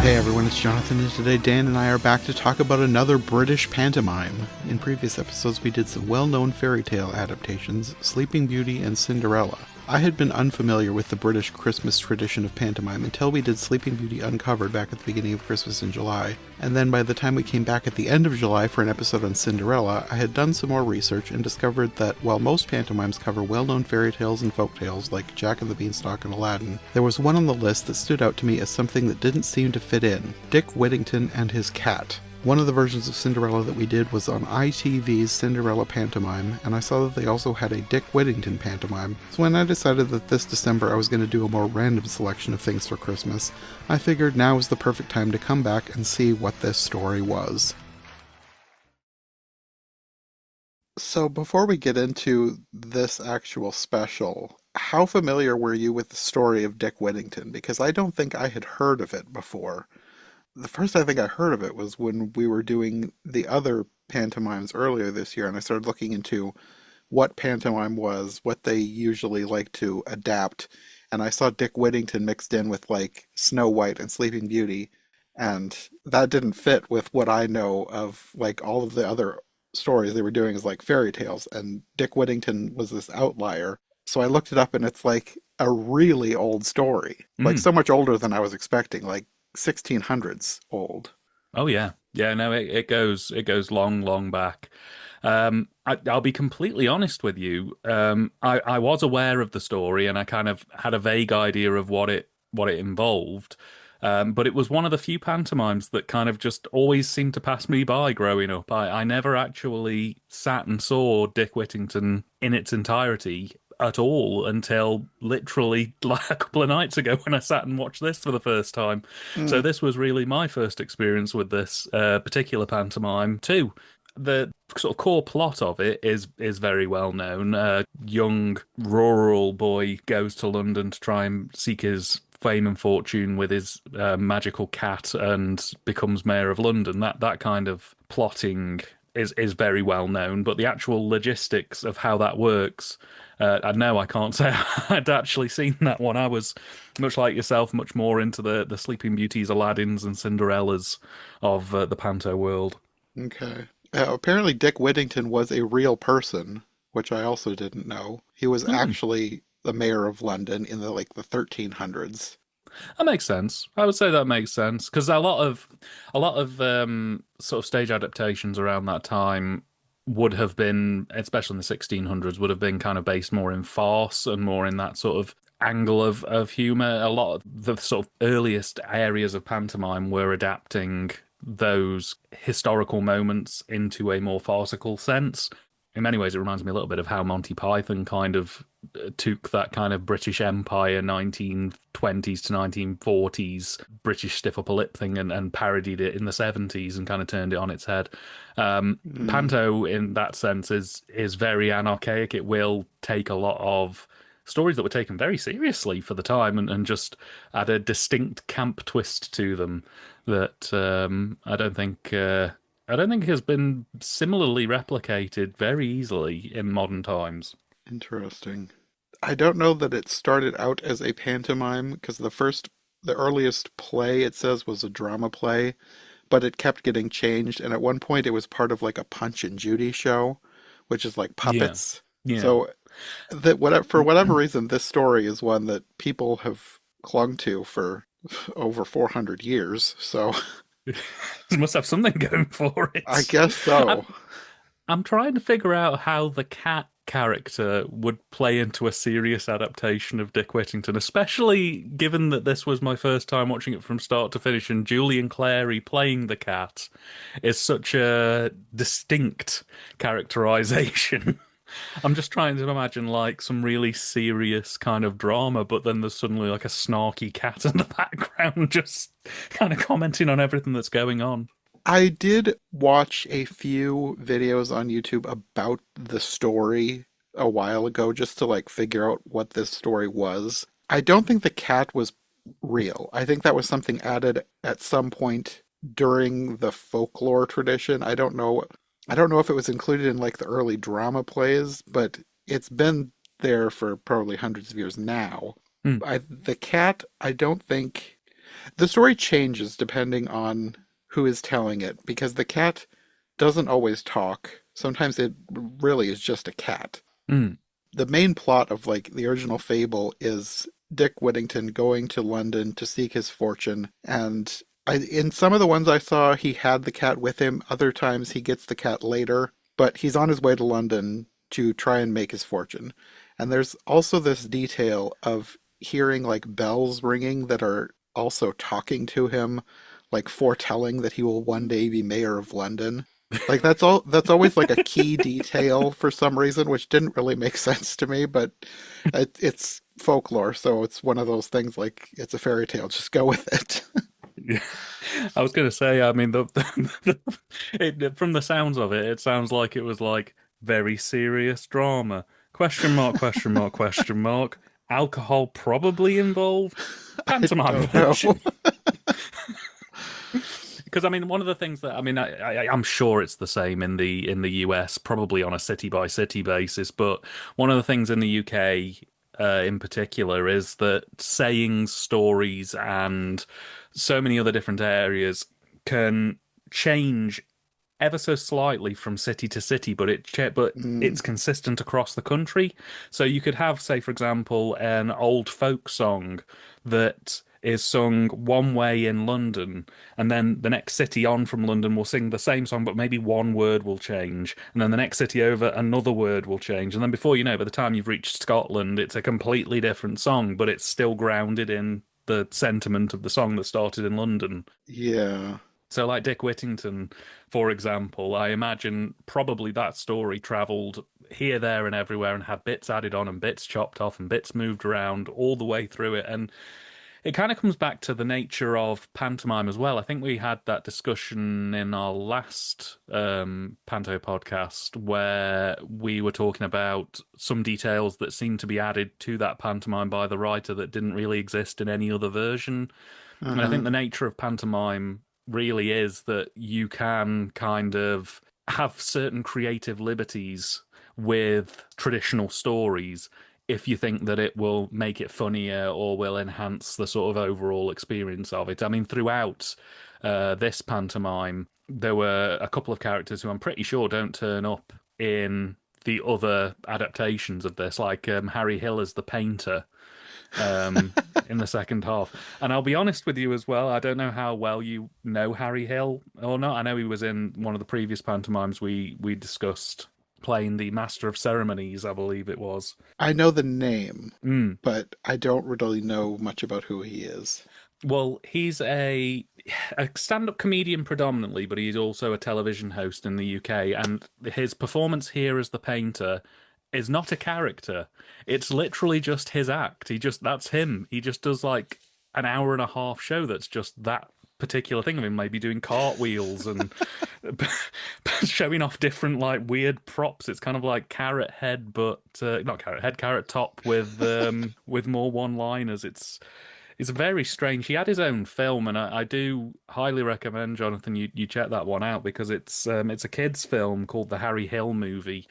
Hey everyone, it's Jonathan, and today Dan and I are back to talk about another British pantomime. In previous episodes, we did some well-known fairy tale adaptations, Sleeping Beauty and Cinderella. I had been unfamiliar with the British Christmas tradition of pantomime until we did Sleeping Beauty Uncovered back at the beginning of Christmas in July, and then by the time we came back at the end of July for an episode on Cinderella, I had done some more research and discovered that while most pantomimes cover well-known fairy tales and folk tales like Jack and the Beanstalk and Aladdin, there was one on the list that stood out to me as something that didn't seem to fit in: Dick Whittington and His Cat. One of the versions of Cinderella that we did was on ITV's Cinderella Pantomime, and I saw that they also had a Dick Whittington pantomime. So when I decided that this December I was going to do a more random selection of things for Christmas, I figured now was the perfect time to come back and see what this story was. So before we get into this actual special, how familiar were you with the story of Dick Whittington? Because I don't think I had heard of it before. The first I think I heard of it was when we were doing the other pantomimes earlier this year, and I started looking into what pantomime was, what they usually like to adapt, and I saw Dick Whittington mixed in with like Snow White and Sleeping Beauty, and that didn't fit with what I know of like all of the other stories they were doing as like fairy tales, and Dick Whittington was this outlier. So I looked it up, and it's like a really old story, like Mm. so much older than I was expecting, like 1600s old. Oh yeah, yeah. No, it goes long, long back. I'll be completely honest with you. I was aware of the story, and I kind of had a vague idea of what it involved. But it was one of the few pantomimes that kind of just always seemed to pass me by growing up. I never actually sat and saw Dick Whittington in its entirety at all until literally like a couple of nights ago when I sat and watched this for the first time. So Mm, this was really my first experience with this particular pantomime too. The sort of core plot of it is very well known. A young rural boy goes to London to try and seek his fame and fortune with his magical cat and becomes mayor of London. That kind of plotting is very well known, but the actual logistics of how that works, I know I can't say I'd actually seen that one. I was much like yourself, much more into the Sleeping Beauties, Aladdins, and Cinderellas of the Panto world. okay. Apparently, Dick Whittington was a real person, which I also didn't know. He was Hmm. actually the mayor of London in the 1300s. That makes sense. I would say that makes sense because a lot of sort of stage adaptations around that time would have been, especially in the 1600s, would have been kind of based more in farce and more in that sort of angle of humor. A lot of the sort of earliest areas of pantomime were adapting those historical moments into a more farcical sense. In many ways, it reminds me a little bit of how Monty Python kind of took that kind of British Empire 1920s to 1940s British stiff upper lip thing and parodied it in the 70s and kind of turned it on its head. Mm, Panto, in that sense, is very anarchaic. It will take a lot of stories that were taken very seriously for the time and just add a distinct camp twist to them that I don't think has been similarly replicated very easily in modern times. interesting. I don't know that it started out as a pantomime because the earliest play it says was a drama play, but it kept getting changed, and at one point it was part of like a Punch and Judy show, which is like Yeah, puppets. yeah. So for whatever reason, this story is one that people have clung to for over 400 years. So It must have something going for I it. guess I'm, so. I'm trying to figure out how the cat character would play into a serious adaptation of Dick Whittington, especially given that this was my first time watching it from start to finish, and Julian Clary playing the cat is such a distinct characterization. I'm just trying to imagine like some really serious kind of drama, but then there's suddenly like a snarky cat in the background just kind of commenting on everything that's going on. I did watch a few videos on YouTube about the story a while ago just to like figure out what this story was. I don't think the cat was real. I think that was something added at some point during the folklore tradition. I don't know if it was included in like the early drama plays, but it's been there for probably hundreds of years now. Hmm. The cat, I don't think. The story changes depending on who is telling it because the cat doesn't always talk. Sometimes it really is just a cat. Mm. The main plot of like the original fable is Dick Whittington going to London to seek his fortune. And in some of the ones I saw, he had the cat with him. Other times he gets the cat later, but he's on his way to London to try and make his fortune. And there's also this detail of hearing like bells ringing that are also talking to him, like foretelling that he will one day be mayor of London. Like that's always like a key detail for some reason, which didn't really make sense to me, but it's folklore, so it's one of those things like it's a fairy tale, just go with it. Yeah. I was going to say, I mean, from the sounds of it, it sounds like it was like very serious drama. Question mark, question mark, question mark. Alcohol probably involved. I Pantomime don't know. version. Because I mean, one of the things that I mean, I'm sure it's the same in the US, probably on a city by city basis. But one of the things in the UK, in particular, is that sayings, stories, and so many other different areas can change ever so slightly from city to city, but Mm, it's consistent across the country. So you could have, say, for example, an old folk song that is sung one way in London, and then the next city on from London will sing the same song, but maybe one word will change, and then the next city over, another word will change, and then before you know, by the time you've reached Scotland, it's a completely different song, but it's still grounded in the sentiment of the song that started in London. yeah. So, like Dick Whittington, for example, I imagine probably that story travelled here, there, and everywhere and had bits added on and bits chopped off and bits moved around all the way through it. And it kind of comes back to the nature of pantomime as well. I think we had that discussion in our last Panto podcast where we were talking about some details that seemed to be added to that pantomime by the writer that didn't really exist in any other version. And I Uh-huh. think the nature of pantomime really is that you can kind of have certain creative liberties with traditional stories if you think that it will make it funnier or will enhance the sort of overall experience of it. I mean, throughout this pantomime, there were a couple of characters who I'm pretty sure don't turn up in the other adaptations of this, like Harry Hill as the painter in the second half. And I'll be honest with you as well, I don't know how well you know Harry Hill or not. I know he was in one of the previous pantomimes we discussed playing the Master of Ceremonies, I believe it was. I know the name, Mm. but I don't really know much about who he is. Well, he's a stand-up comedian predominantly, but he's also a television host in the UK, and his performance here as the painter is not a character. It's literally just his act. That's him. He just does like an hour and a half show that's just that particular thing of him maybe doing cartwheels and showing off different like weird props. It's kind of like Carrot Head, but not Carrot Head, Carrot Top with more one-liners. It's very strange. He had his own film, and I do highly recommend, Jonathan, you check that one out because it's a kids' film called the Harry Hill Movie,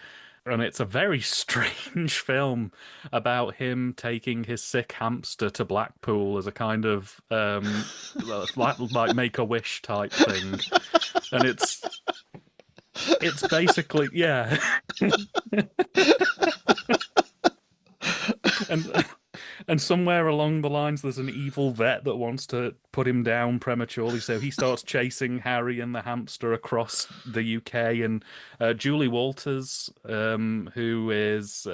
and it's a very strange film about him taking his sick hamster to Blackpool as a kind of like Make a Wish type thing, and it's basically yeah, and and somewhere along the lines, there's an evil vet that wants to put him down prematurely. So he starts chasing Harry and the hamster across the UK. And Julie Walters, who is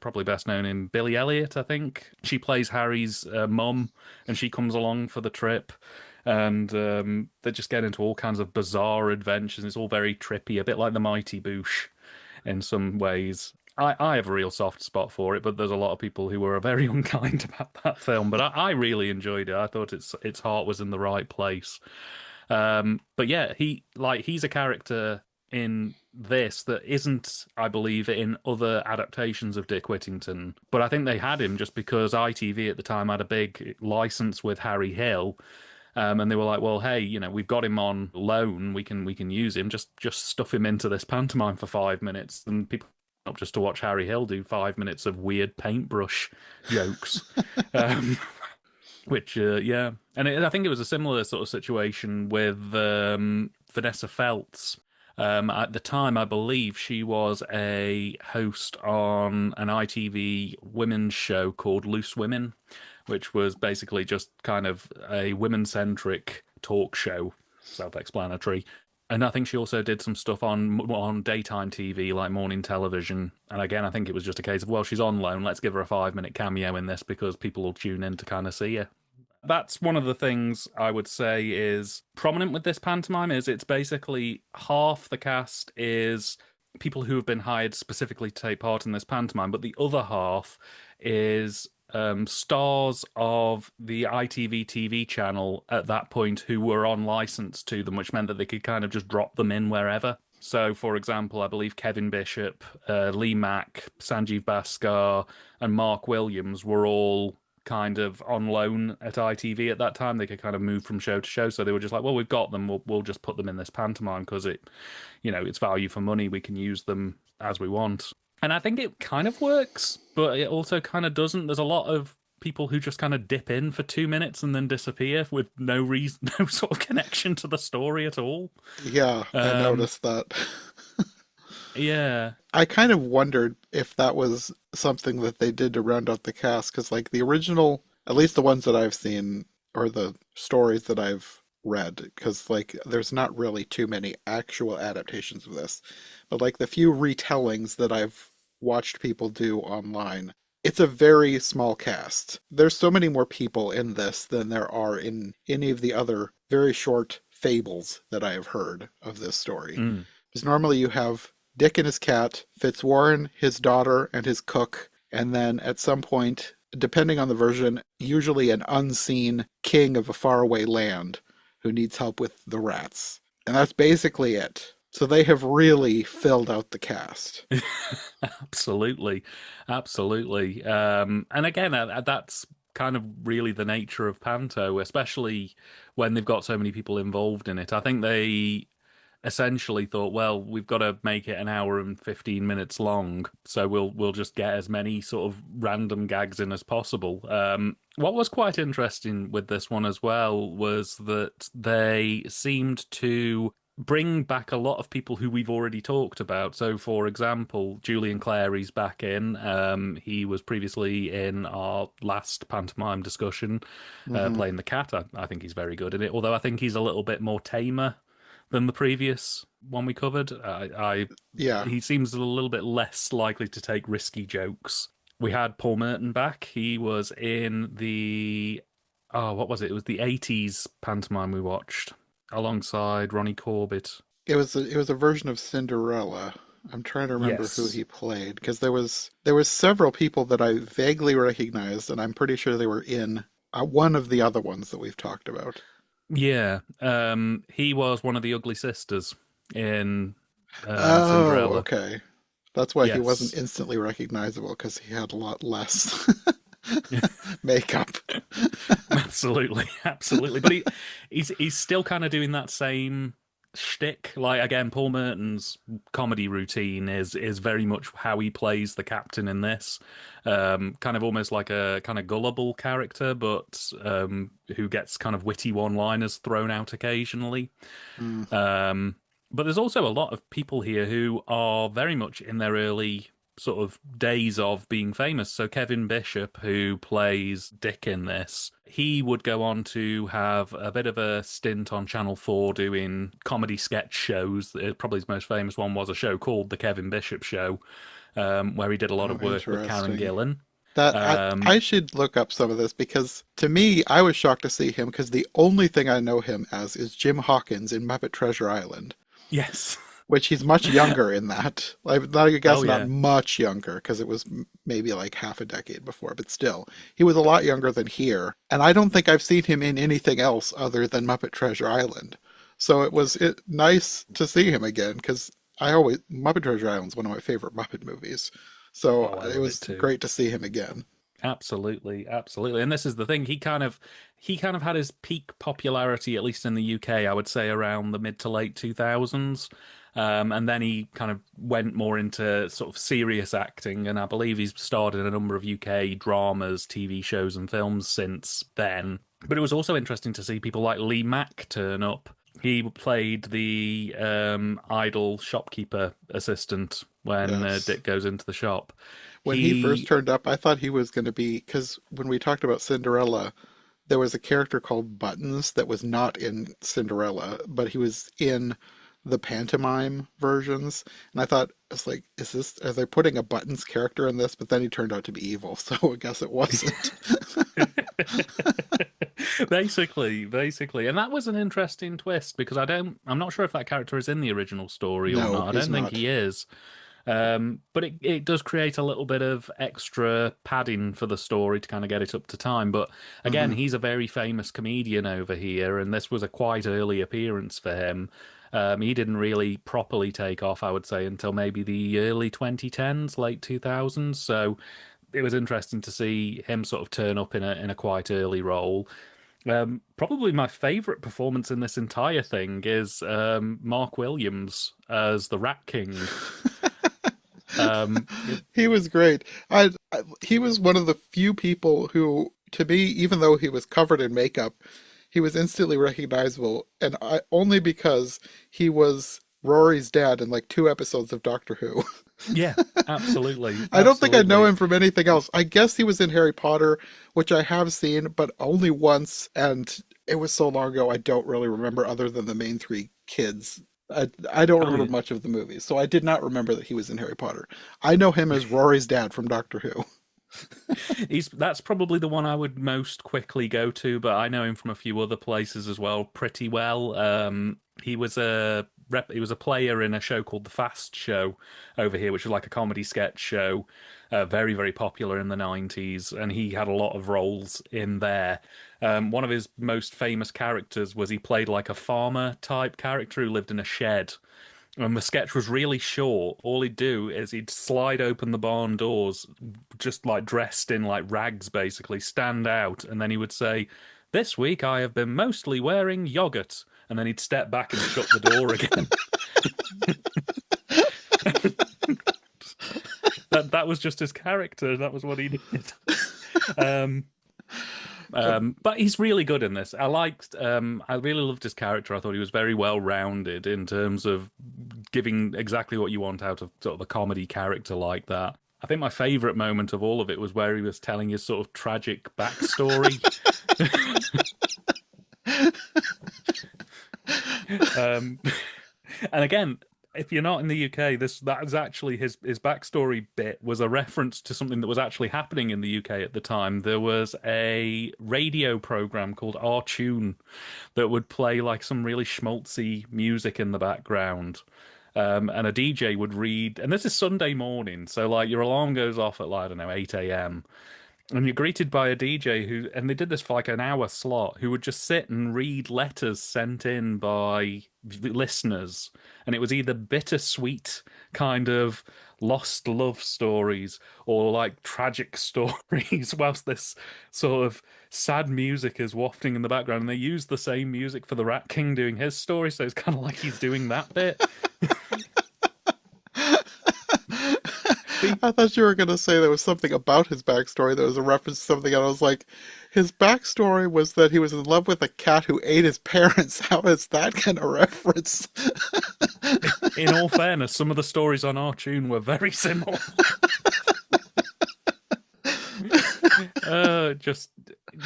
probably best known in Billy Elliot, I think, she plays Harry's mum, and she comes along for the trip. And they just get into all kinds of bizarre adventures. It's all very trippy, a bit like the Mighty Boosh in some ways. I have a real soft spot for it, but there's a lot of people who were very unkind about that film. But I really enjoyed it. I thought its heart was in the right place. But yeah, he's a character in this that isn't, I believe, in other adaptations of Dick Whittington. But I think they had him just because ITV at the time had a big license with Harry Hill. And they were like, "Well, hey, we've got him on loan. We can use him. Just stuff him into this pantomime for 5 minutes, and people up just to watch Harry Hill do 5 minutes of weird paintbrush jokes." Um, Which, yeah. And I think it was a similar sort of situation with Vanessa Feltz. At the time, I believe she was a host on an ITV women's show called Loose Women, which was basically just kind of a women-centric talk show, self-explanatory. And I think she also did some stuff on daytime TV, like morning television. And again, I think it was just a case of, well, she's on loan, let's give her a 5 minute cameo in this because people will tune in to kind of see her. That's one of the things I would say is prominent with this pantomime is it's basically half the cast is people who have been hired specifically to take part in this pantomime, but the other half is stars of the ITV TV channel at that point who were on license to them, which meant that they could kind of just drop them in wherever. So, for example, I believe Kevin Bishop, Lee Mack, Sanjeev Bhaskar, and Mark Williams were all kind of on loan at ITV at that time. They could kind of move from show to show, so they were just like, "Well, we've got them. We'll just put them in this pantomime because it's value for money. We can use them as we want." And I think it kind of works, but it also kind of doesn't. There's a lot of people who just kind of dip in for 2 minutes and then disappear with no reason, no sort of connection to the story at all. Yeah, I Um, noticed that. yeah. I kind of wondered if that was something that they did to round out the cast, because like the original, at least the ones that I've seen, or the stories that I've read, because like there's not really too many actual adaptations of this, but like the few retellings that I've watched people do online, it's a very small cast. There's so many more people in this than there are in any of the other very short fables that I have heard of this story. Mm. Because normally you have Dick and his cat, Fitzwarren, his daughter, and his cook, and then at some point, depending on the version, usually an unseen king of a faraway land who needs help with the rats. And that's basically it. So they have really filled out the cast. Absolutely, absolutely. And again, that's kind of really the nature of panto, especially when they've got so many people involved in it. I think they essentially thought, well, we've got to make it an hour and 15 minutes long, so we'll just get as many sort of random gags in as possible. What was quite interesting with this one as well was that they seemed to bring back a lot of people who we've already talked about. So, for example, Julian Clary's back in. He was previously in our last pantomime discussion, Hmm. playing the cat. I think he's very good in it, although I think he's a little bit more tamer than the previous one we covered. Yeah, He seems a little bit less likely to take risky jokes. We had Paul Merton back. He was in the what was it? It was the '80s pantomime we watched alongside Ronnie Corbett. it was a version of Cinderella. I'm trying to remember who Yes. he played because there was several people that I vaguely recognized, and I'm pretty sure they were in one of the other ones that we've talked about. Yeah. He was one of the ugly sisters in Oh, Cinderella. okay. That's why he wasn't Yes. instantly recognizable because he had a lot less makeup. Absolutely, absolutely. But he's still kind of doing that same shtick. Like again, Paul Merton's comedy routine is very much how he plays the captain in this. Kind of almost like a kind of gullible character, but who gets kind of witty one-liners thrown out occasionally. Mm, Um, but there's also a lot of people here who are very much in their early sort of days of being famous. So Kevin Bishop, who plays Dick in this, he would go on to have a bit of a stint on Channel 4 doing comedy sketch shows. Probably his most famous one was a show called The Kevin Bishop Show, where he did a lot oh, of work with Karen interesting. Gillan. That Um, I should look up some of this because to me, I was shocked to see him because the only thing I know him as is Jim Hawkins in Muppet Treasure Island, yes. which he's much younger in that. Like, I Oh, guess not yeah. much younger because it was maybe like half a decade before, but still, he was a lot younger than here. And I don't think I've seen him in anything else other than Muppet Treasure Island. So nice to see him again because Muppet Treasure Island is one of my favorite Muppet movies. So Oh, I it love it was too. great to see him again. Absolutely, absolutely. And this is the thing. He kind of had his peak popularity, at least in the UK, I would say around the mid to late 2000s. And then he kind of went more into sort of serious acting, and I believe he's starred in a number of UK dramas, TV shows, and films since then. But it was also interesting to see people like Lee Mack turn up. He played the idle shopkeeper assistant when Yes. Dick goes into the shop. When he first He, turned up, I thought he was going to be, because when we talked about Cinderella, there was a character called Buttons that was not in Cinderella, but he was in the pantomime versions. And I thought, it's like, is this, are they putting a Buttons character in this? But then he turned out to be evil, so I guess it wasn't. basically, and that was an interesting twist because I'm not sure if that character is in the original story or No, not. I he's don't think not. he is. But it does create a little bit of extra padding for the story to kind of get it up to time. But again, Hmm. he's a very famous comedian over here, and this was a quite early appearance for him. He didn't really properly take off, I would say, until maybe the early 2010s, late 2000s. So it was interesting to see him sort of turn up in a quite early role. Probably my favorite performance in this entire thing is Mark Williams as the Rat King. It, He was great. He was one of the few people who, to me, even though he was covered in makeup, he was instantly recognizable, and only because he was Rory's dad in like two episodes of Doctor Who. yeah, absolutely, I don't think I know absolutely. him from anything else. I guess he was in Harry Potter, which I have seen, but only once, and it was so long ago I don't really remember other than the main three kids. I don't Oh, remember yeah. much of the movies, so I did not remember that he was in Harry Potter. I know him as Rory's dad from Doctor Who. That's probably the one I would most quickly go to, but I know him from a few other places as well pretty well. He was a player in a show called The Fast Show over here, which was like a comedy sketch show, very very popular in the 90s, and he had a lot of roles in there. One of his most famous characters was he played like a farmer type character who lived in a shed. And the sketch was really short. All he'd do is he'd slide open the barn doors, just like dressed in like rags, basically, stand out, and then he would say, "This week I have been mostly wearing yogurt," and then he'd step back and shut the door again. That was just his character. That was what he did. Um, but he's really good in this. I really loved his character. I thought he was very well rounded in terms of giving exactly what you want out of sort of a comedy character like that. I think my favorite moment of all of it was where he was telling his sort of tragic backstory. Um, and again, if you're not in the UK, this that was actually his backstory bit was a reference to something that was actually happening in the UK at the time. There was a radio program called Our Tune that would play like some really schmaltzy music in the background. And a DJ would read, and this is Sunday morning, so like your alarm goes off at like, I don't know, 8 a.m. And you're greeted by a DJ who, and they did this for like an hour slot, who would just sit and read letters sent in by listeners. And it was either bittersweet kind of lost love stories or like tragic stories, whilst this sort of sad music is wafting in the background. And they use the same music for the Rat King doing his story. So it's kind of like he's doing that bit. I thought you were going to say there was something about his backstory that was a reference to something, and I was like, his backstory was that he was in love with a cat who ate his parents. How is that kind of reference? In all fairness, some of the stories on our tune were very similar. Just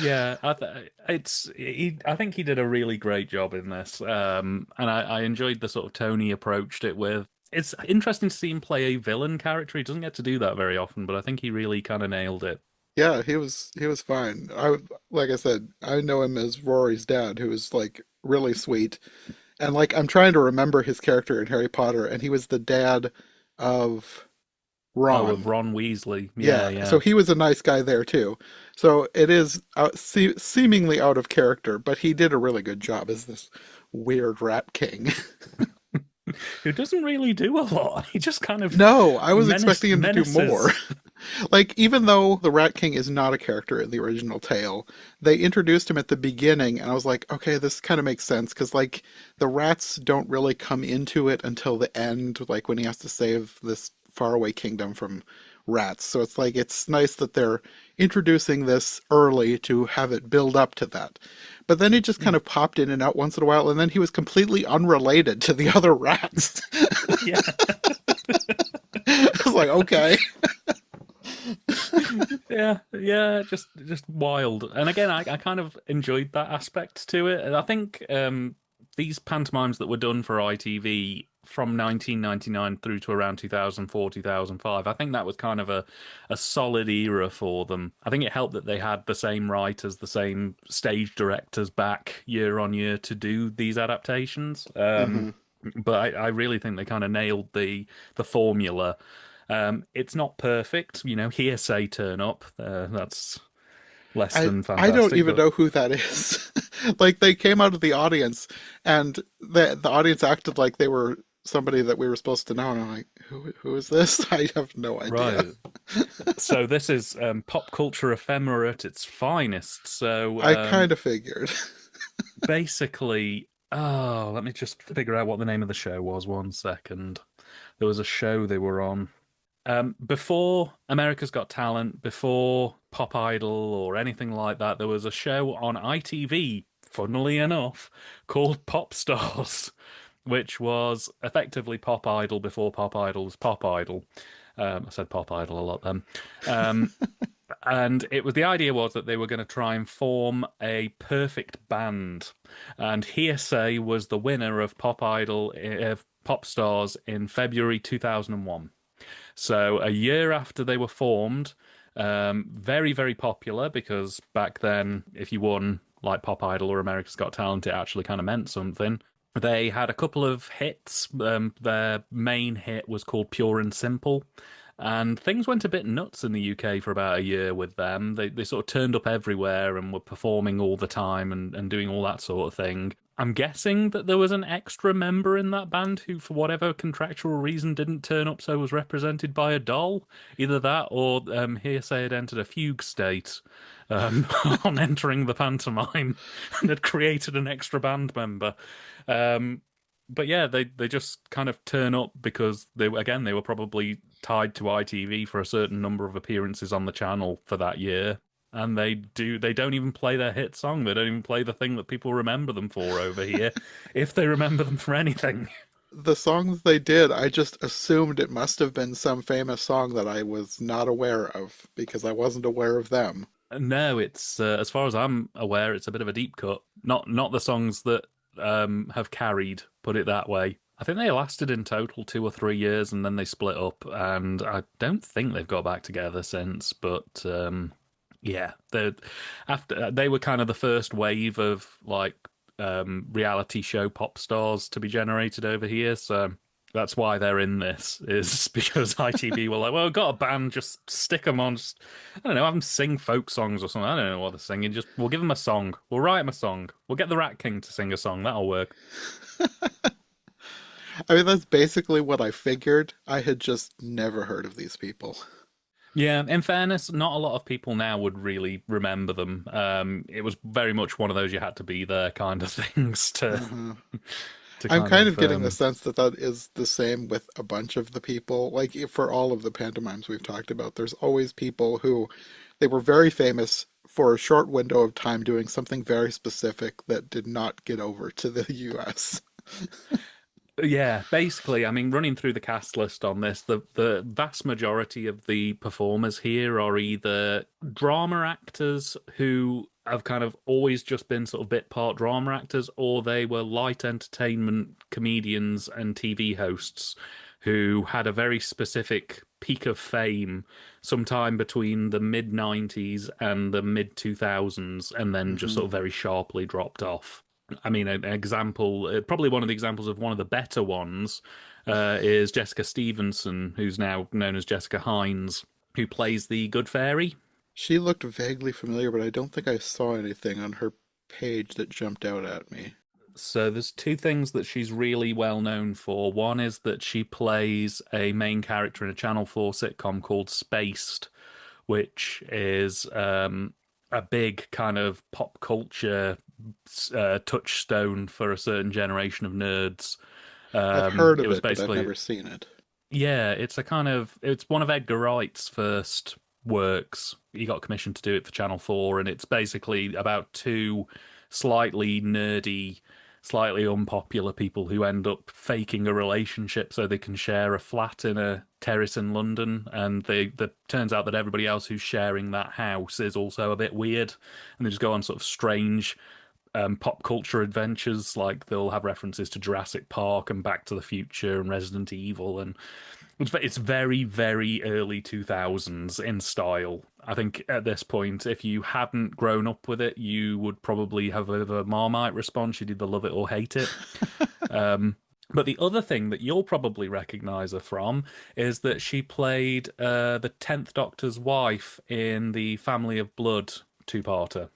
yeah, I think he did a really great job in this, and I enjoyed the sort of tone he approached it with. It's interesting to see him play a villain character. He doesn't get to do that very often, but I think he really kind of nailed it. Yeah, he was fine. Like I said, I know him as Rory's dad, who is like really sweet. And like I'm trying to remember his character in Harry Potter, and he was the dad of Oh, of Ron. Ron Weasley. Yeah, Yeah, so yeah. he was a nice guy there too. So it is seemingly out of character, but he did a really good job as this weird rat king. who doesn't really do a lot. He just kind of No, I was expecting him to do more. menaces. Like, even though the Rat King is not a character in the original tale, they introduced him at the beginning, and I was like, okay, this kind of makes sense, because, like, the rats don't really come into it until the end, like, when he has to save this faraway kingdom from rats. So it's like, it's nice that they're introducing this early to have it build up to that. But then he just kind of popped in and out once in a while, and then he was completely unrelated to the other rats. Yeah. I was like, okay. Yeah, yeah, just wild. And again, I kind of enjoyed that aspect to it. And I think these pantomimes that were done for ITV from 1999 through to around 2004, 2005, I think that was kind of a solid era for them. I think it helped that they had the same writers, the same stage directors back year on year to do these adaptations. Hmm. But I really think they kind of nailed the formula. It's not perfect, hearsay turn up. That's less than I don't fantastic, even but know who that is. Like, they came out of the audience, and the audience acted like they were somebody that we were supposed to know, and I'm like, who is this? I have no idea. right. So this is pop culture ephemera at its finest. So I kind of figured. basically, oh, let me just figure out what the name of the show was. One second. There was a show they were on. Before America's Got Talent, before Pop Idol or anything like that, there was a show on ITV, funnily enough, called Pop Stars, which was effectively Pop Idol before Pop Idol was Pop Idol. I said Pop Idol a lot then. Um, and the idea was that they were going to try and form a perfect band. And Hearsay was the winner of Pop Idol, Pop Stars in February 2001. So a year after they were formed, very, very popular because back then, if you won like Pop Idol or America's Got Talent, it actually kind of meant something. They had a couple of hits. Their main hit was called Pure and Simple. And things went a bit nuts in the UK for about a year with them. They sort of turned up everywhere and were performing all the time and doing all that sort of thing. I'm guessing that there was an extra member in that band who, for whatever contractual reason, didn't turn up, so was represented by a doll. Either that or Hearsay had entered a fugue state on entering the pantomime and had created an extra band member. Um, but yeah, they just kind of turn up because they were probably tied to ITV for a certain number of appearances on the channel for that year. And they don't even play their hit song. They don't even play the thing that people remember them for over here, if they remember them for anything. The songs they did, I just assumed it must have been some famous song that I was not aware of because I wasn't aware of them. No, it's as far as I'm aware, it's a bit of a deep cut. Not the songs that have carried, put it that way. I think they lasted in total 2 or 3 years, and then they split up. And I don't think they've got back together since. But yeah, they were kind of the first wave of like reality show pop stars to be generated over here. So that's why they're in this, is because ITV were like, well, we've got a band, just stick them on. Just, I don't know, have them sing folk songs or something. I don't know what they're singing. Just we'll give them a song. We'll write them a song. We'll get the Rat King to sing a song. That'll work. I mean, that's basically what I figured. I had just never heard of these people. Yeah, in fairness, not a lot of people now would really remember them. It was very much one of those you had to be there kind of things to Uh-huh. to I'm kind kind of of getting the sense that that is the same with a bunch of the people. Like, for all of the pantomimes we've talked about, there's always people who they were very famous for a short window of time doing something very specific that did not get over to the US. Yeah, basically, I mean, running through the cast list on this, the vast majority of the performers here are either drama actors who have kind of always just been sort of bit part drama actors, or they were light entertainment comedians and TV hosts who had a very specific peak of fame sometime between the mid 90s and the mid 2000s, and then just Hmm. sort of very sharply dropped off. I mean, an example, probably one of the examples of one of the better ones, is Jessica Stevenson, who's now known as Jessica Hines, who plays the Good Fairy. She looked vaguely familiar, but I don't think I saw anything on her page that jumped out at me. So there's two things that she's really well known for. One is that she plays a main character in a Channel 4 sitcom called Spaced, which is a big kind of pop culture touchstone for a certain generation of nerds. I've heard It of was it, but I've basically never seen it. yeah, it's one of Edgar Wright's first works. He got commissioned to do it for Channel 4, and it's basically about two slightly nerdy, slightly unpopular people who end up faking a relationship so they can share a flat in a terrace in London, and the turns out that everybody else who's sharing that house is also a bit weird, and they just go on sort of strange pop culture adventures. Like they'll have references to Jurassic Park and Back to the Future and Resident Evil, and it's very, very early 2000s in style. I think at this point, if you hadn't grown up with it, you would probably have a Marmite response. You'd either love it or hate it. But the other thing that you'll probably recognize her from is that she played the 10th Doctor's wife in the Family of Blood two-parter.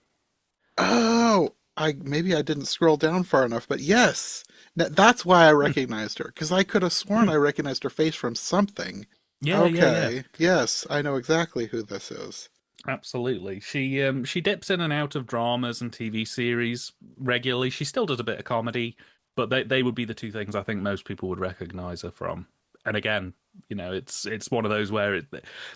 Oh, I maybe I didn't scroll down far enough, but yes, that's why I recognized her because I could have sworn I Mm. recognized her face from something. Yeah, yeah, yeah. Okay, yes, I know exactly who this is. Absolutely. She dips in and out of dramas and TV series regularly. She still does a bit of comedy, but they would be the two things I think most people would recognize her from. And again, it's one of those where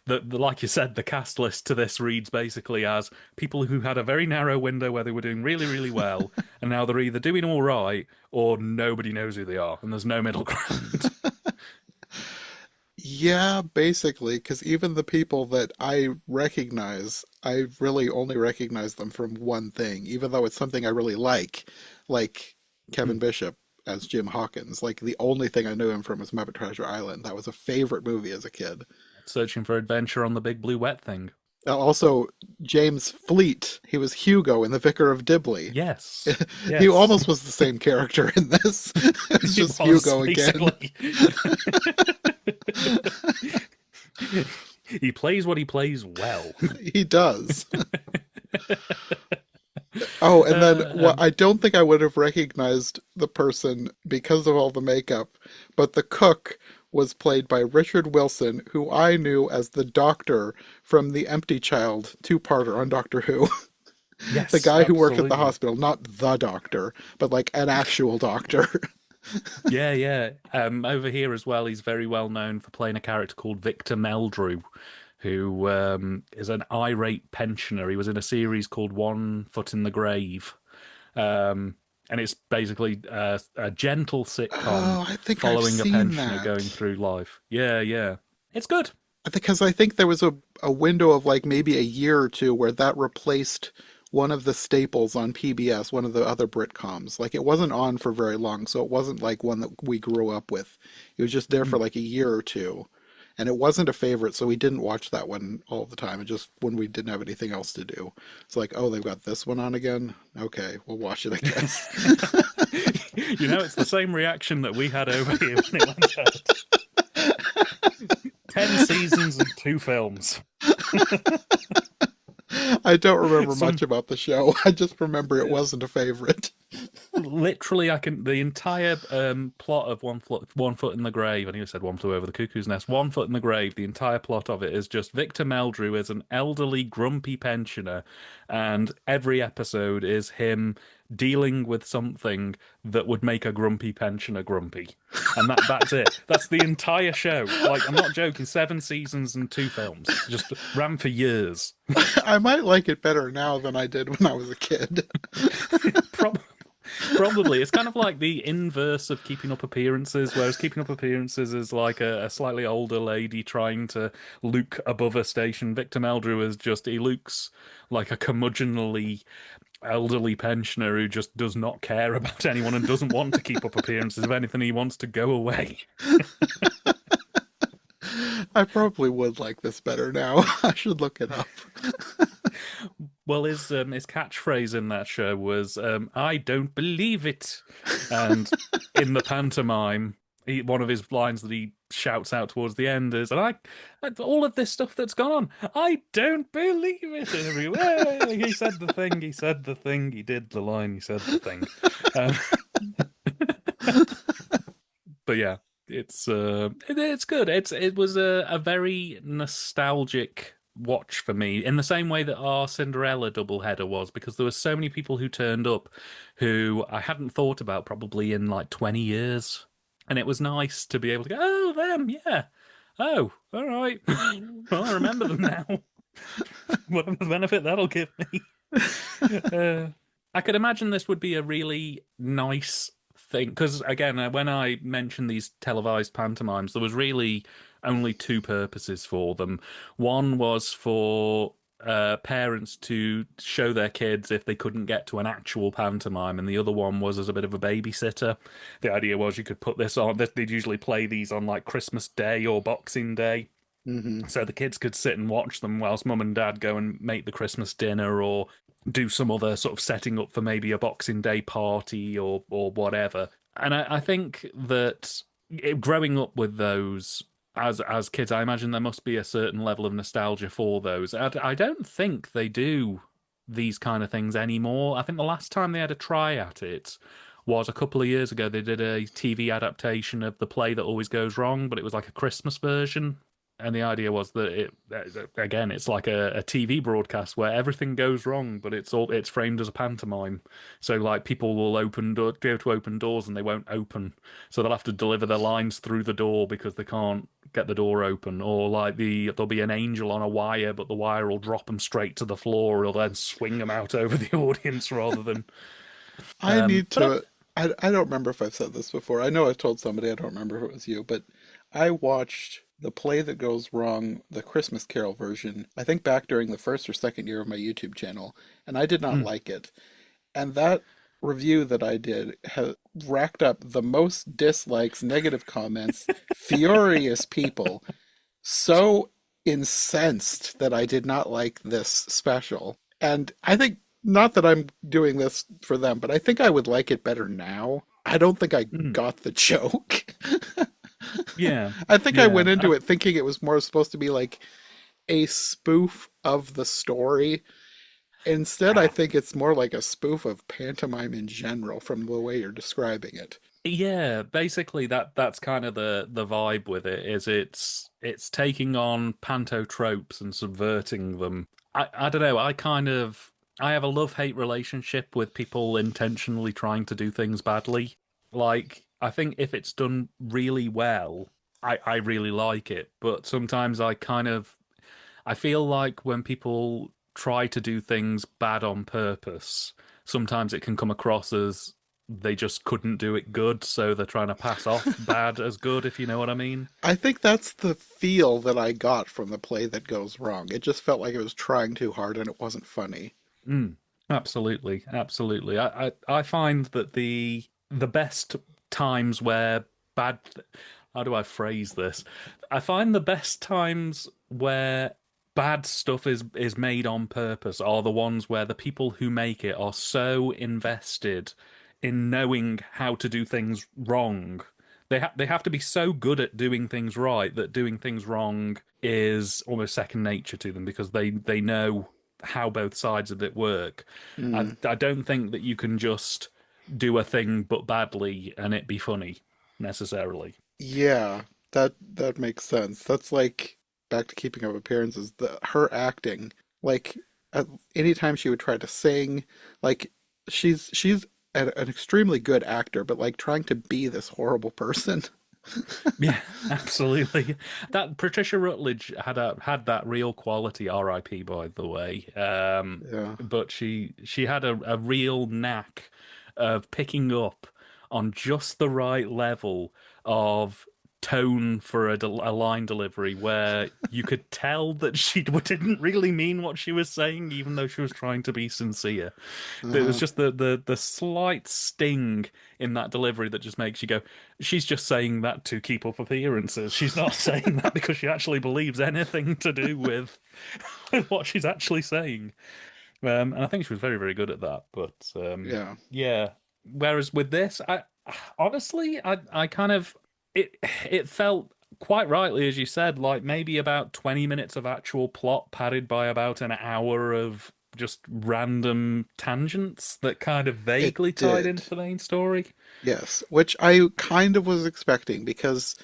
like you said, the cast list to this reads basically as people who had a very narrow window where they were doing really, really well, and now they're either doing all right or nobody knows who they are, and there's no middle ground. Yeah, basically, because even the people that I recognize, I really only recognize them from one thing, even though it's something I really like Kevin Bishop as Jim Hawkins. Like the only thing I knew him from was Muppet Treasure Island. That was a favorite movie as a kid. Searching for adventure on the big blue wet thing. Also, James Fleet, he was Hugo in The Vicar of Dibley. Yes. He Yes. almost was the same character in this. It's It just was Hugo again. basically. He plays what he plays well. He does. Oh, and then Uh, what I don't think I would have recognized the person because of all the makeup, but the cook was played by Richard Wilson, who I knew as the doctor from the Empty Child two-parter on Doctor Who. The yes, guy who worked at the absolutely. hospital, not the doctor, but like an actual doctor. Yeah, yeah. Over here as well, he's very well known for playing a character called Victor Meldrew, who is an irate pensioner. He was in a series called One Foot in the Grave. And it's basically a gentle sitcom Oh, I think I've following a seen pensioner going that. through life. Yeah, yeah. It's good. Because I think there was a window of like maybe a year or two where that replaced one of the staples on PBS, one of the other Britcoms. Like it wasn't on for very long, so it wasn't like one that we grew up with. It was just there for Mm. like a year or two. And it wasn't a favorite, so we didn't watch that one all the time. It just when we didn't have anything else to do. It's like, oh, they've got this one on again. Okay, we'll watch it, I guess. It's the same reaction that we had over here when it went out. 10 seasons and two films. I don't remember much Some about the show. I just remember it wasn't a favorite. literally I can the entire plot of one foot in the grave. I think I said one flew over the cuckoo's nest. One foot in the grave. The entire plot of it is just Victor Meldrew is an elderly, grumpy pensioner, and every episode is him dealing with something that would make a grumpy pensioner grumpy, and that's it. That's the entire show. Like I'm not joking. 7 seasons and two films. Just ran for years. I might like it better now than I did when I was a kid. Probably. Probably. It's kind of like the inverse of Keeping Up Appearances, whereas Keeping Up Appearances is like a slightly older lady trying to look above her station. Victor Meldrew is just, he looks like a curmudgeonly elderly pensioner who just does not care about anyone and doesn't want to keep up appearances. If anything, he wants to go away. I probably would like this better now. I should look it up. Well, his catchphrase in that show was "I don't believe it," and in the pantomime, one of his lines that he shouts out towards the end is, all of this stuff that's gone on, I don't believe it." And everywhere he said the thing, he said the thing, he did the line, he said the thing. Um, But yeah, it's good. It was a very nostalgic watch for me in the same way that our Cinderella doubleheader was, because there were so many people who turned up who I hadn't thought about probably in like 20 years. And it was nice to be able to go, oh, them, yeah. Oh, all right. Well, I remember them now. Whatever benefit that'll give me. Uh, I could imagine this would be a really nice thing because, again, when I mentioned these televised pantomimes, there was really only two purposes for them. One was for parents to show their kids if they couldn't get to an actual pantomime, and the other one was as a bit of a babysitter. The idea was you could put this on. They'd usually play these on like Christmas Day or Boxing Day. Hmm. So the kids could sit and watch them whilst mum and dad go and make the Christmas dinner or do some other sort of setting up for maybe a Boxing Day party or whatever. And I think that growing up with those as kids, I imagine there must be a certain level of nostalgia for those. I don't think they do these kind of things anymore. I think the last time they had a try at it was a couple of years ago. They did a TV adaptation of the play that always goes wrong, but it was like a Christmas version. And the idea was that again, it's like a TV broadcast where everything goes wrong, but it's framed as a pantomime. So like people will go to open doors and they won't open, so they'll have to deliver their lines through the door because they can't get the door open. Or like there'll be an angel on a wire, but the wire will drop them straight to the floor, or then swing them out over the audience rather than. I need But to. I don't remember if I've said this before. I know I told somebody, I don't remember if it was you, but I watched The Play That Goes Wrong, the Christmas Carol version, I think back during the first or second year of my YouTube channel, and I did not like it. And that review that I did has racked up the most dislikes, negative comments, furious people, so incensed that I did not like this special. And I think, not that I'm doing this for them, but I think I would like it better now. I don't think I mm, got the joke. yeah, I think I yeah, went into it thinking it was more supposed to be like a spoof of the story. Instead, I think it's more like a spoof of pantomime in general from the way you're describing it. Yeah, basically that's kind of the vibe with it is it's taking on panto tropes and subverting them. I don't know, I have a love-hate relationship with people intentionally trying to do things badly. Like I think if it's done really well, I really like it, but sometimes I feel like when people try to do things bad on purpose, sometimes it can come across as they just couldn't do it good, so they're trying to pass off bad as good, if you know what I mean. I think that's the feel that I got from the play that goes wrong. It just felt like it was trying too hard and it wasn't funny. Mm, absolutely, absolutely. I find that the best times where bad how do I phrase this? I find the best times where bad stuff is made on purpose are the ones where the people who make it are so invested in knowing how to do things wrong. They have to be so good at doing things right that doing things wrong is almost second nature to them because they know how both sides of it work. Hmm. I don't think that you can just do a thing but badly and it be funny necessarily. Yeah, that makes sense. That's like back to Keeping Up Appearances, her acting. Like at, anytime she would try to sing, like she's an extremely good actor, but like trying to be this horrible person. Yeah, absolutely. That Patricia Rutledge had that real quality, R.I.P. by the way. Yeah. But she had a real knack of picking up on just the right level of tone for a line delivery where you could tell that she didn't really mean what she was saying, even though she was trying to be sincere. There was Uh-huh. just the slight sting in that delivery that just makes you go, she's just saying that to keep up appearances. She's not saying that because she actually believes anything to do with what she's actually saying. And I think she was very, very good at that. But Yeah. yeah. Whereas with this, I honestly, I kind of it felt quite rightly, as you said, like maybe about 20 minutes of actual plot padded by about an hour of just random tangents that kind of It vaguely tied did. into the main story. Yes, which I kind of was expecting because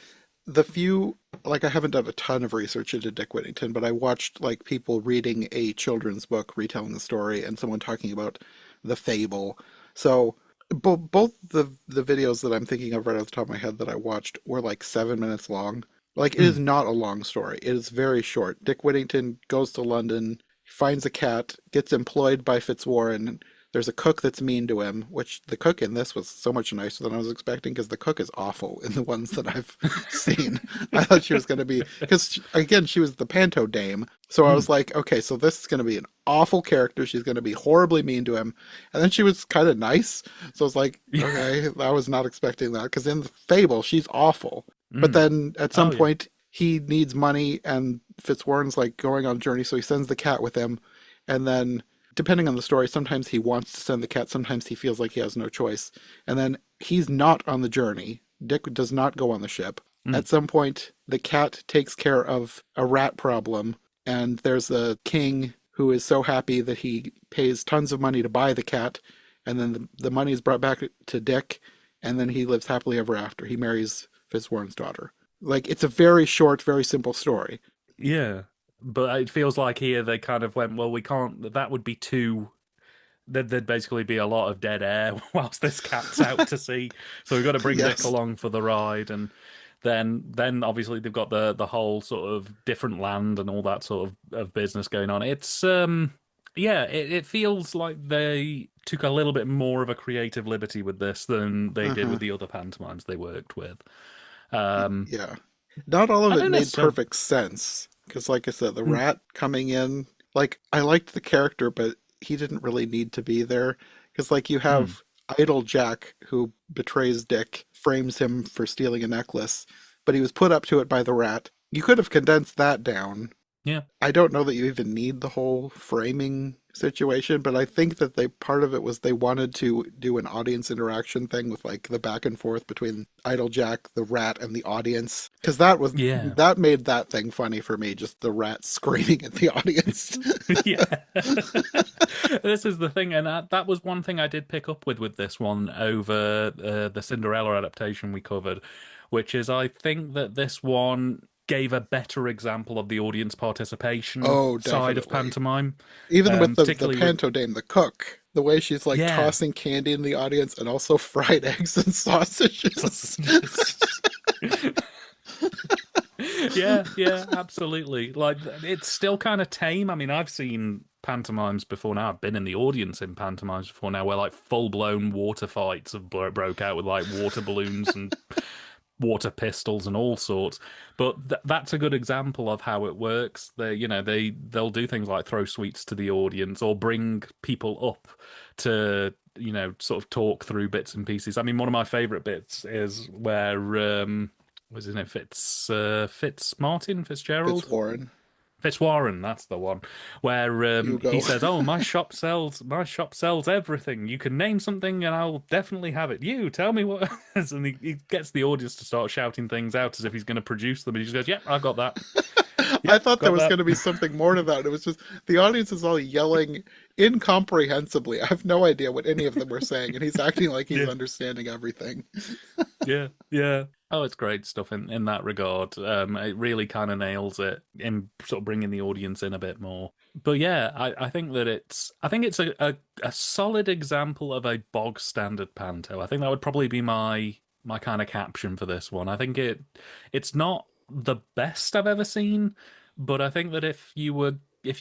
the few, like, I haven't done a ton of research into Dick Whittington, but I watched like people reading a children's book retelling the story and someone talking about the fable. So both the videos that I'm thinking of right off the top of my head that I watched were like 7 minutes long. Like, it is Mm. not a long story. It is very short. Dick Whittington goes to London, finds a cat, gets employed by Fitzwarren. There's a cook that's mean to him, which the cook in this was so much nicer than I was expecting because the cook is awful in the ones that I've seen. I thought she was going to be, because again, she was the panto dame. So I was Mm. like, okay, so this is going to be an awful character. She's going to be horribly mean to him. And then she was kind of nice. So I was like, Yeah. okay, I was not expecting that because in the fable, she's awful. But Mm. then at some Oh yeah. point, he needs money and Fitzwarren's like going on a journey. So he sends the cat with him. And then depending on the story, sometimes he wants to send the cat, sometimes he feels like he has no choice. And then he's not on the journey. Dick does not go on the ship. Mm. At some point, the cat takes care of a rat problem, and there's a king who is so happy that he pays tons of money to buy the cat, and then the money is brought back to Dick, and then he lives happily ever after. He marries Fitzwarren's daughter. Like, it's a very short, very simple story. Yeah. But it feels like here they kind of went, well, we can't. That would be too. There'd basically be a lot of dead air whilst this cat's out to sea. So we've got to bring Dick Yes. along for the ride, and then obviously they've got the whole sort of different land and all that sort of business going on. It's yeah, it feels like they took a little bit more of a creative liberty with this than they did Uh-huh. with the other pantomimes they worked with. Um, Yeah. Not all of I it don't made necessarily. perfect sense. Because, like I said, the Mm, rat coming in, like, I liked the character, but he didn't really need to be there. Because, like, you mm, have Idle Jack, who betrays Dick, frames him for stealing a necklace, but he was put up to it by the rat. You could have condensed that down. yeah. I don't know that you even need the whole framing situation, but I think that they part of it was they wanted to do an audience interaction thing with like the back and forth between Idlejack, the rat, and the audience. Because Yeah. that made that thing funny for me, just the rat screaming at the audience. Yeah. This is the thing, and that was one thing I did pick up with this one over the Cinderella adaptation we covered, which is I think that this one gave a better example of the audience participation Oh, side of definitely. pantomime, Even with the particularly with panto dame, the cook, the way she's like yeah. tossing candy in the audience and also fried eggs and sausages. Yeah, yeah, absolutely. Like it's still kind of tame. I mean, I've seen pantomimes before now. I've been in the audience in pantomimes before now, where like full-blown water fights have broke out with like water balloons and water pistols and all sorts. But that's a good example of how it works. They'll do things like throw sweets to the audience or bring people up to sort of talk through bits and pieces. I mean, one of my favorite bits is where was his name Fitzgerald. Fitzwarren, Fitzwarren, that's the one, where he Hugo. says, "Oh, my shop sells everything. You can name something, and I'll definitely have it. You tell me what." And he gets the audience to start shouting things out as if he's going to produce them, and he just goes, "Yep, I've got that. I Yep, thought there got was that." going to be something more to that. It was just the audience is all yelling incomprehensibly. I have no idea what any of them were saying, and he's acting like he's Yeah, understanding everything. yeah, yeah. Oh, it's great stuff in that regard. It really kind of nails it in sort of bringing the audience in a bit more. But yeah, I think that it's a solid example of a bog standard panto. I think that would probably be my kind of caption for this one. I think it's not the best I've ever seen, but I think that if you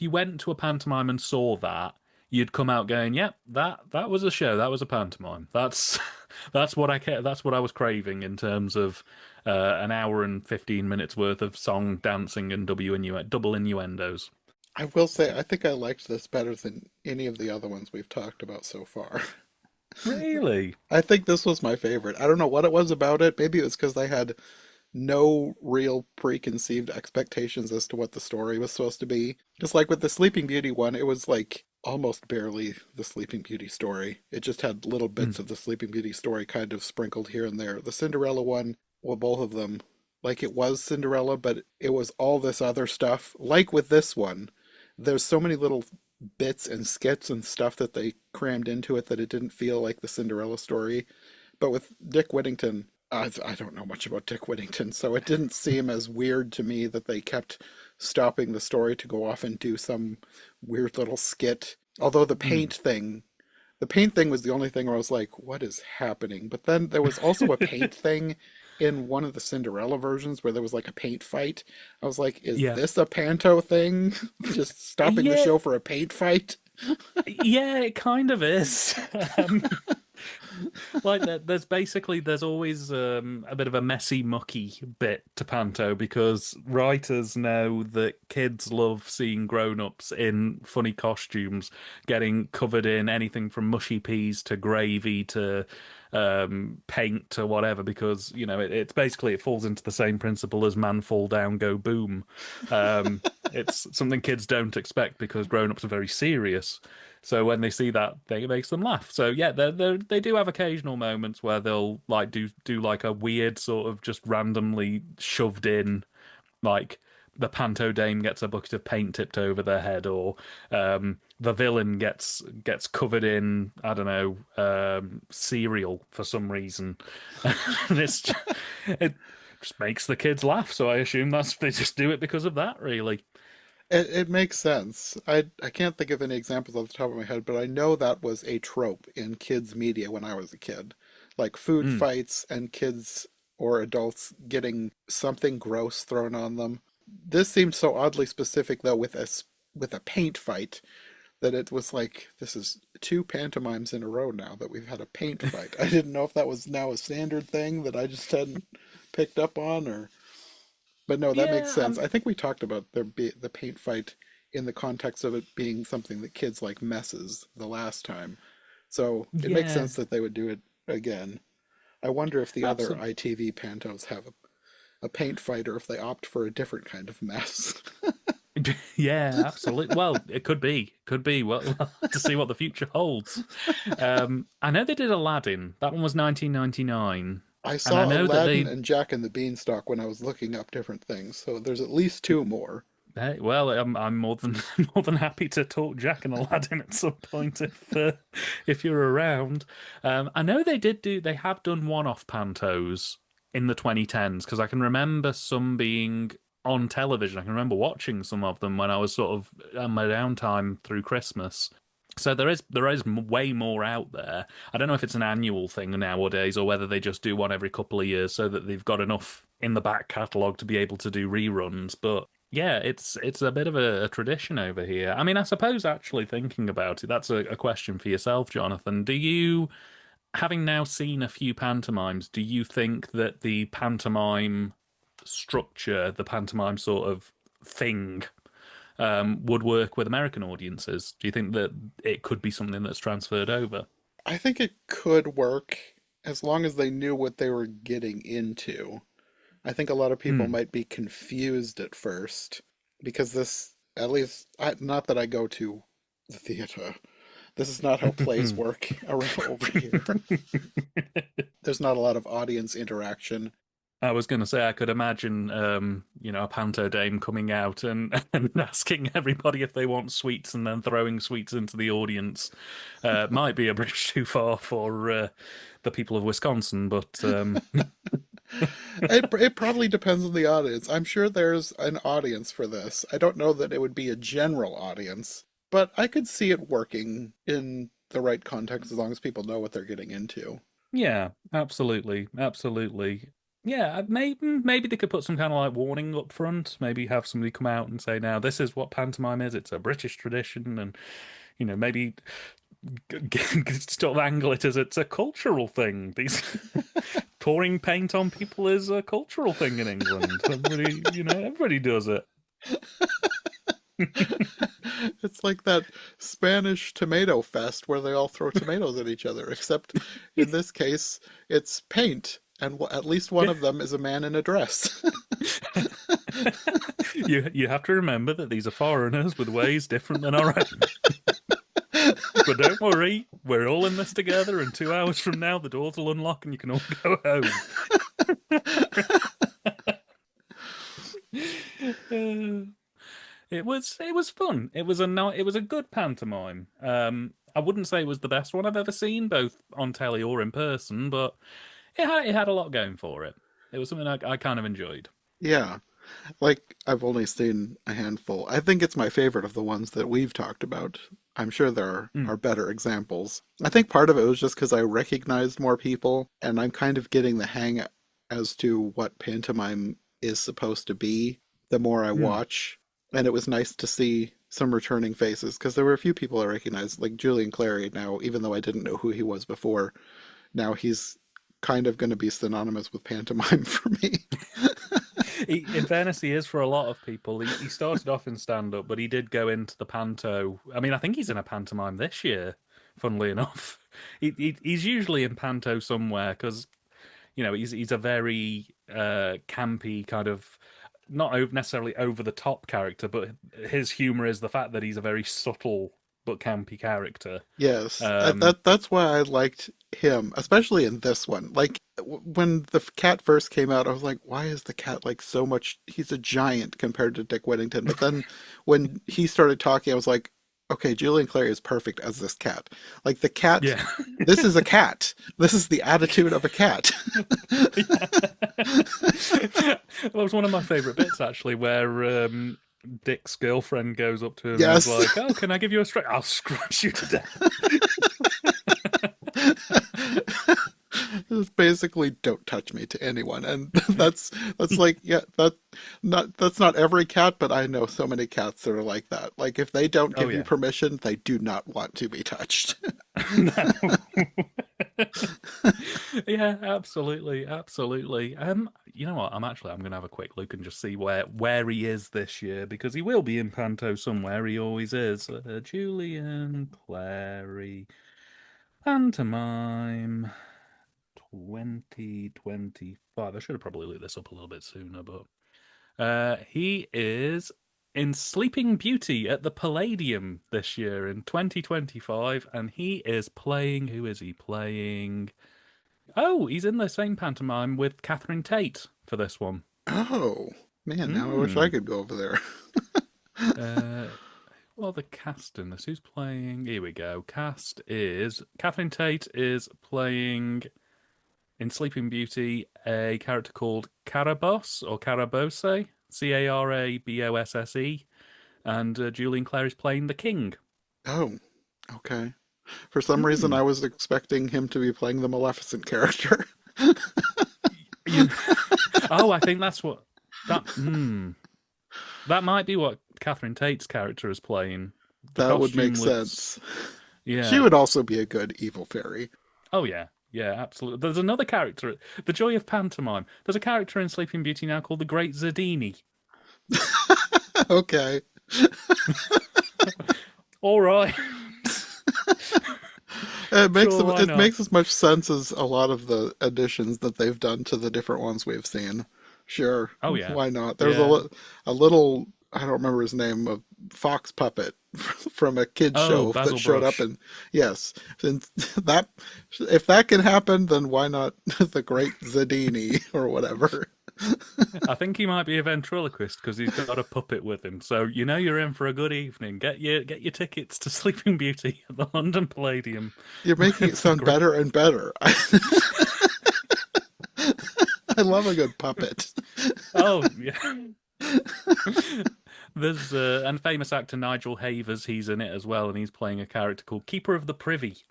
went to a pantomime and saw that, you'd come out going, "Yep, that was a show. That was a pantomime. That's that's what I care. That's what I was craving in terms of an hour and 15 minutes worth of song, dancing, and double innuendos." I will say, I think I liked this better than any of the other ones we've talked about so far. Really? I think this was my favorite. I don't know what it was about it. Maybe it was because I had no real preconceived expectations as to what the story was supposed to be. Just like with the Sleeping Beauty one, it was like almost barely the Sleeping Beauty story. It just had little Mm. bits of the Sleeping Beauty story kind of sprinkled here and there. The Cinderella one, well, both of them, like it was Cinderella, but it was all this other stuff. Like with this one, there's so many little bits and skits and stuff that they crammed into it that it didn't feel like the Cinderella story. But with Dick Whittington, I don't know much about Dick Whittington, so it didn't seem as weird to me that they kept stopping the story to go off and do some weird little skit. Although the paint thing was the only thing where I was like, what is happening? But then there was also a paint thing in one of the Cinderella versions where there was like a paint fight. I was like, is Yeah. this a panto thing? Just stopping the Yeah, show for a paint fight? yeah, it kind of is. Um, like there's always a bit of a messy, mucky bit to Panto because writers know that kids love seeing grown-ups in funny costumes, getting covered in anything from mushy peas to gravy to paint to whatever, because it's basically it falls into the same principle as man fall down, go boom. It's something kids don't expect because grown-ups are very serious. So when they see that thing, it makes them laugh. So yeah, they do have occasional moments where they'll like do like a weird sort of just randomly shoved in, like the panto dame gets a bucket of paint tipped over their head, or the villain gets covered in, I don't know, cereal for some reason, and it just makes the kids laugh. So I assume they just do it because of that, really. It makes sense. I can't think of any examples off the top of my head, but I know that was a trope in kids' media when I was a kid. Like food Mm. fights and kids or adults getting something gross thrown on them. This seems so oddly specific though with a paint fight that it was like this is two pantomimes in a row now that we've had a paint fight. I didn't know if that was now a standard thing that I just hadn't picked up on or but no, that makes Yeah, sense. I think we talked about the paint fight in the context of it being something that kids like messes the last time. So it makes yeah, sense that they would do it again. I wonder if the other absolutely. ITV pantos have a paint fight or if they opt for a different kind of mess. Yeah, absolutely. Well, it could be. Well, we'll have to see what the future holds. I know they did Aladdin. That one was 1999, I and I saw know that Aladdin they. and Jack and the Beanstalk when I was looking up different things, so there's at least two more. Hey, well, I'm more than more than happy to talk Jack and Aladdin at some point if you're around. I know they have done one-off pantos in the 2010s because I can remember some being on television. I can remember watching some of them when I was sort of on my downtime through Christmas. So there is way more out there. I don't know if it's an annual thing nowadays or whether they just do one every couple of years so that they've got enough in the back catalogue to be able to do reruns. But yeah, it's a bit of a tradition over here. I mean, I suppose actually thinking about it, that's a question for yourself, Jonathan. Having now seen a few pantomimes, do you think that the pantomime structure, the pantomime sort of thing, would work with American audiences? Do you think that it could be something that's transferred over? I think it could work as long as they knew what they were getting into. I think a lot of people Hmm. might be confused at first because at least, not that I go to the theater. This is not how plays work around over here. There's not a lot of audience interaction. I was going to say I could imagine, a panto dame coming out and, and asking everybody if they want sweets and then throwing sweets into the audience. Might be a bridge too far for the people of Wisconsin, but It probably depends on the audience. I'm sure there's an audience for this. I don't know that it would be a general audience, but I could see it working in the right context as long as people know what they're getting into. yeah, absolutely, absolutely. Yeah, maybe they could put some kind of like warning up front. Maybe have somebody come out and say, "Now this is what pantomime is. It's a British tradition," and maybe sort of angle it as it's a cultural thing. These pouring paint on people is a cultural thing in England. Everybody does it. It's like that Spanish tomato fest where they all throw tomatoes at each other, except in this case, it's paint, and at least one of them is a man in a dress. You have to remember that these are foreigners with ways different than our own. But don't worry, we're all in this together, and 2 hours from now the doors will unlock and you can all go home. It was fun. It was a good pantomime. I wouldn't say it was the best one I've ever seen, both on telly or in person, but it had a lot going for it. It was something I kind of enjoyed. Yeah. Like, I've only seen a handful. I think it's my favorite of the ones that we've talked about. I'm sure there are Mm, better examples. I think part of it was just because I recognized more people, and I'm kind of getting the hang as to what pantomime is supposed to be the more I mm. watch. And it was nice to see some returning faces because there were a few people I recognized, like Julian Clary now, even though I didn't know who he was before. Now he's kind of going to be synonymous with pantomime for me. In fairness, he is for a lot of people. He started off in stand-up, but he did go into the panto. I mean, I think he's in a pantomime this year, funnily enough. He's usually in panto somewhere because he's a very campy kind of not necessarily over the top character, but his humor is the fact that he's a very subtle but campy character. Yes, Um, that's why I liked him, especially in this one. Like when the cat first came out, I was like, why is the cat like so much? He's a giant compared to Dick Whittington. But then when he started talking, I was like, okay, Julian Clary is perfect as this cat. Like the cat, yeah. this is a cat. This is the attitude of a cat. That was one of my favorite bits actually, where Dick's girlfriend goes up to him and is Yes. like, "Oh, can I give you a scratch? I'll scratch you to death." It's basically don't touch me to anyone, and that's like yeah that's not every cat, but I know so many cats that are like that. Like if they don't Oh give you yeah. permission, they do not want to be touched. No. Yeah, absolutely, absolutely. You know what? I'm gonna have a quick look and just see where he is this year because he will be in Panto somewhere. He always is. Julian Clary pantomime 2025. I should have probably looked this up a little bit sooner, but he is in Sleeping Beauty at the Palladium this year in 2025, and he is playing. Who is he playing? Oh, he's in the same pantomime with Catherine Tate for this one. Oh man, now I wish I Hmm. could go over there. Uh, well, the cast in this. Who's playing? Here we go. Cast is Catherine Tate is playing in Sleeping Beauty a character called Carabosse or Carabose, Carabosse, and Julian Clare is playing the king. Oh, okay. For some reason, Hmm. I was expecting him to be playing the Maleficent character. You. Oh, I think that's what that. Hmm. That might be what Catherine Tate's character is playing. The That would make costume looks. sense. She Yeah. would also be a good evil fairy. Oh yeah. Yeah, absolutely. There's another character. The joy of pantomime. There's a character in Sleeping Beauty now called the Great Zadini. Okay. All right. Sure, why It not? makes as much sense as a lot of the additions that they've done to the different ones we've seen. Sure, Oh yeah. why not? There's Yeah. a little I don't remember his name, a fox puppet from a kids Oh, show that Basil showed up Brush. in yes. Since that if that can happen, then why not the Great Zadini or whatever? I think he might be a ventriloquist because he's got a puppet with him. So you're in for a good evening. Get your tickets to Sleeping Beauty at the London Palladium You're making it with the sound great. better and better. I love a good puppet. Oh yeah. There's and famous actor Nigel Havers. He's in it as well, and he's playing a character called Keeper of the Privy.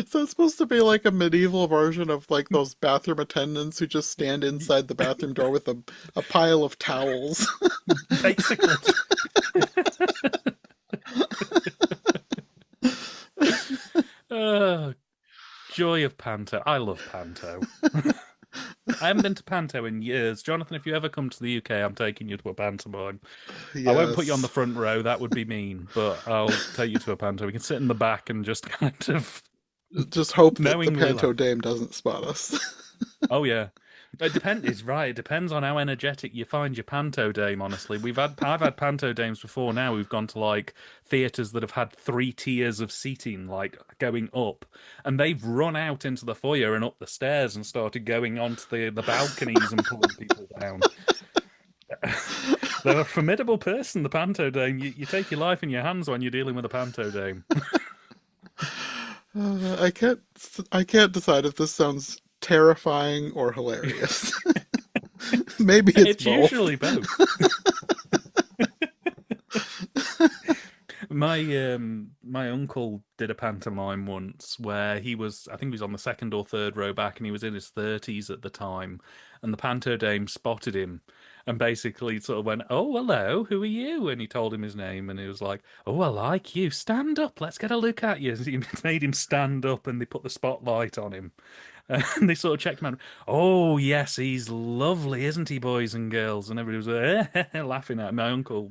So it's supposed to be like a medieval version of like those bathroom attendants who just stand inside the bathroom door with a pile of towels. Basically. uh, Joy of Panto. I love Panto. I haven't been to Panto in years. Jonathan, if you ever come to the UK, I'm taking you to a pantomime. I won't put you on the Yes. front row, that would be mean, but I'll take you to a panto. We can sit in the back and just kind of Just hope that the knowingly Panto laugh. Dame doesn't spot us. Oh, yeah. It depends. It's right. It depends on how energetic you find your panto dame. Honestly, I've had panto dames before. Now we've gone to like theaters that have had 3 tiers of seating, like going up, and they've run out into the foyer and up the stairs and started going onto the balconies and pulling people down. They're a formidable person, the panto dame. You take your life in your hands when you're dealing with a panto dame. I can't. I can't decide if this sounds terrifying or hilarious. Maybe it's It's both. usually both. My uncle did a pantomime once where I think he was on the second or third row back, and he was in his 30s at the time, and the panto dame spotted him and basically sort of went, "Oh, hello, who are you?" And he told him his name, and he was like, "Oh, I like you. Stand up. Let's get a look at you." He made him stand up, and they put the spotlight on him. And they sort of checked him out. Oh, yes, he's lovely, isn't he, boys and girls? And everybody was laughing at him. My uncle,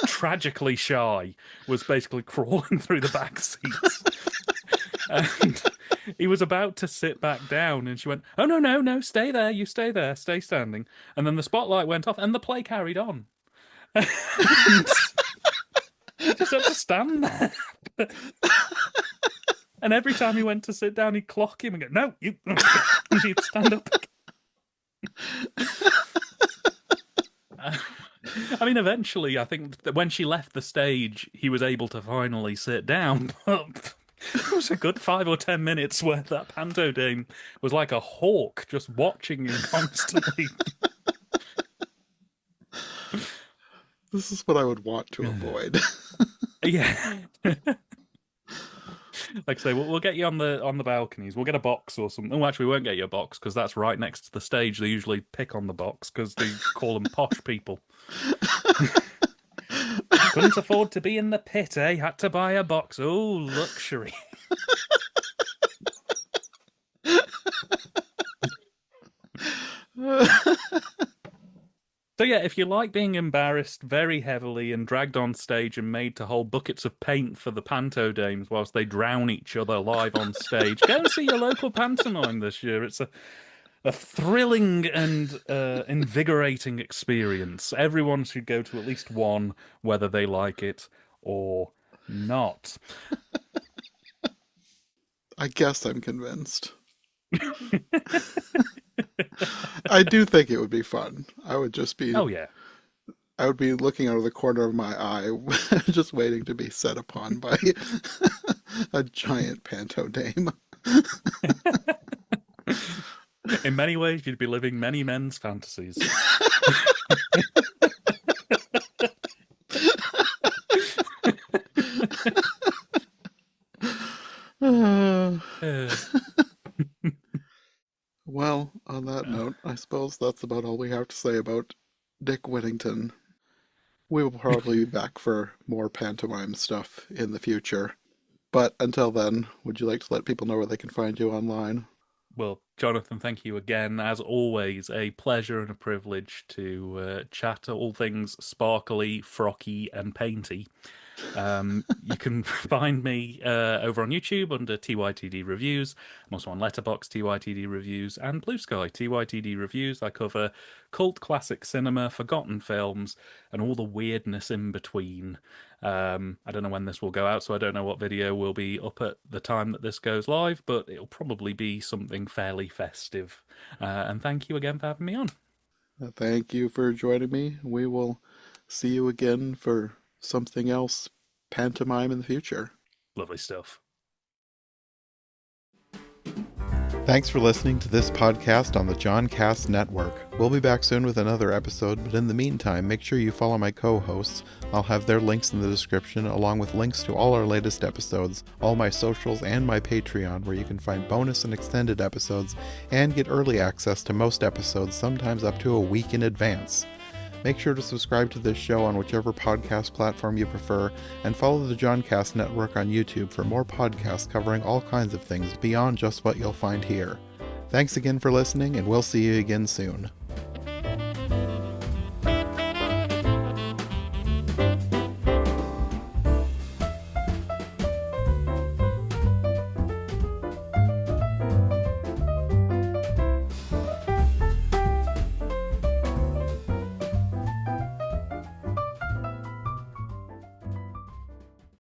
tragically shy, was basically crawling through the back seats. And he was about to sit back down, and she went, "Oh, no, no, no, stay there. You stay there. Stay standing." And then the spotlight went off, and the play carried on. And he just had to stand there. And every time he went to sit down, he'd clock him and go, "No, you." And he'd stand up. I mean, eventually, I think that when she left the stage, he was able to finally sit down. But it was a good 5 or 10 minutes where that panto dame was like a hawk, just watching him constantly. This is what I would want to avoid. Yeah. Like I say, we'll get you on the balconies. We'll get a box or something. Oh, actually, we won't get you a box because that's right next to the stage. They usually pick on the box because they call them posh people. Couldn't afford to be in the pit, eh? Had to buy a box. Oh, luxury. So yeah, if you like being embarrassed very heavily and dragged on stage and made to hold buckets of paint for the panto dames whilst they drown each other live on stage, go and see your local pantomime this year. It's a thrilling and invigorating experience. Everyone should go to at least one, whether they like it or not. I guess I'm convinced. I do think it would be fun. I would just be, Oh yeah. I would be looking out of the corner of my eye, just waiting to be set upon by a giant panto dame. In many ways, you'd be living many men's fantasies. Well, on that note, I suppose that's about all we have to say about Dick Whittington. We will probably be back for more pantomime stuff in the future. But until then, would you like to let people know where they can find you online? Well, Jonathan, thank you again. As always, a pleasure and a privilege to chat all things sparkly, frocky, and painty. You can find me over on YouTube under TYTD Reviews. I'm also on Letterboxd TYTD Reviews and Blue Sky TYTD Reviews. I cover cult classic cinema, forgotten films, and all the weirdness in between. I don't know when this will go out, so I don't know what video will be up at the time that this goes live, but it'll probably be something fairly festive. And thank you again for having me on. Thank you for joining me. We will see you again for something else pantomime in the future. Lovely stuff. Thanks for listening to this podcast on the John Cast Network. We'll be back soon with another episode, but in the meantime, make sure you follow my co-hosts. I'll have their links in the description, along with links to all our latest episodes, all my socials, and my Patreon, where you can find bonus and extended episodes, and get early access to most episodes, sometimes up to a week in advance. Make sure to subscribe to this show on whichever podcast platform you prefer, and follow the John Cast Network on YouTube for more podcasts covering all kinds of things beyond just what you'll find here. Thanks again for listening, and we'll see you again soon.